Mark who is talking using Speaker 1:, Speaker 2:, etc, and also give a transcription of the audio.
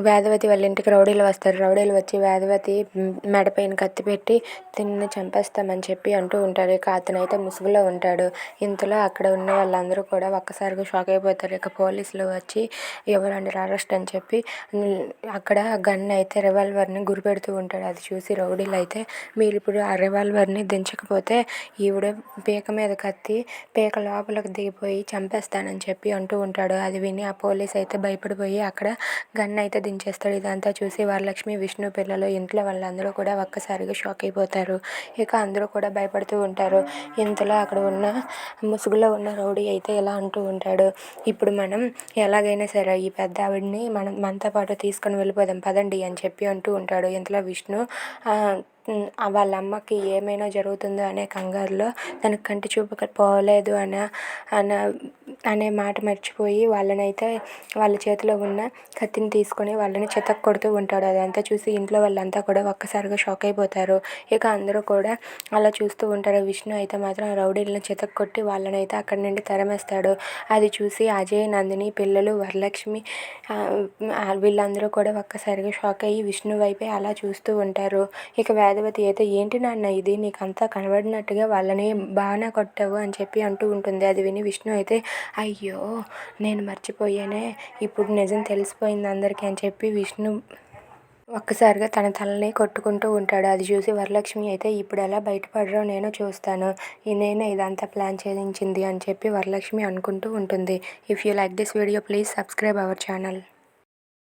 Speaker 1: వేదవతి వాళ్ళ ఇంటికి రౌడీలు వస్తారు. రౌడీలు వచ్చి వేదవతి మెడపైన కత్తి పెట్టి తిన్ని చంపేస్తామని చెప్పి అంటూ ఉంటారు. ఇక అతనైతే ముసుగులో ఉంటాడు. ఇంతలో అక్కడ ఉన్న వాళ్ళందరూ కూడా ఒక్కసారిగా షాక్ అయిపోతారు. ఇక పోలీసులు వచ్చి ఎవరండి అరెస్ట్ అని చెప్పి అక్కడ గన్ అయితే రివాల్వర్ని గురిపెడుతూ ఉంటాడు. అది చూసి రౌడీలు అయితే మీరు ఇప్పుడు ఆ రివాల్వర్ని దించకపోతే ఈవిడ పీక మీద కత్తి పీక లోపలికి దిగిపోయి చంపేస్తానని చెప్పి అంటూ ఉంటాడు. అది విని ఆ పోలీస్ అయితే భయపడిపోయి అక్కడ గన్ అయితే దించేస్తాడు. ఇదంతా చూసి వరలక్ష్మి, విష్ణు పిల్లలు, ఇంట్లో వాళ్ళందరూ కూడా ఒక్కసారిగా షాక్ అయిపోతారు. ఇక అందరూ కూడా భయపడుతూ ఉంటారు. ఇంతలో అక్కడ ఉన్న ముసుగులో ఉన్న రౌడీ అయితే ఇలా అంటూ ఉంటాడు, ఇప్పుడు మనం ఎలాగైనా సరే ఈ పెద్ద ఆవిడని మనతో పాటు తీసుకొని వెళ్ళిపోదాం పదండి అని చెప్పి అంటూ ఉంటాడు. ఇంతలో విష్ణు వాళ్ళ అమ్మకి ఏమైనా జరుగుతుందో అనే కంగారులో తనకు కంటి చూపు పోలేదు అనే మాట మర్చిపోయి వాళ్ళనైతే వాళ్ళ చేతిలో ఉన్న కత్తిని తీసుకొని వాళ్ళని చితక్ కొడుతూ ఉంటాడు. అదంతా చూసి ఇంట్లో వాళ్ళంతా కూడా ఒక్కసారిగా షాక్ అయిపోతారు. ఇక అందరూ కూడా అలా చూస్తూ ఉంటారు. విష్ణు అయితే మాత్రం రౌడీలను చితక్ కొట్టి వాళ్ళనైతే అక్కడి నుండి తరిమేస్తాడు. అది చూసి అజయ్, నందిని పిల్లలు, వరలక్ష్మి వీళ్ళందరూ కూడా ఒక్కసారిగా షాక్ అయ్యి విష్ణు వైపే అలా చూస్తూ ఉంటారు. ఇక వేదవతి అయితే ఏంటి నాన్న ఇది, నీకు అంతా కనబడినట్టుగా వాళ్ళని బాగానే కొట్టావు అని చెప్పి అంటూ ఉంటుంది. అది విని విష్ణు అయితే అయ్యో నేను మర్చిపోయానే, ఇప్పుడు నిజం తెలిసిపోయింది అందరికీ అని చెప్పి విష్ణు ఒక్కసారిగా తన తలని కొట్టుకుంటూ ఉంటాడు. అది చూసి వరలక్ష్మి అయితే ఇప్పుడు ఎలా బయటపడరో నేను చూస్తాను, నేనే ఇదంతా ప్లాన్ చేయించింది అని చెప్పి వరలక్ష్మి అనుకుంటూ ఉంటుంది. If you like this video please subscribe our channel.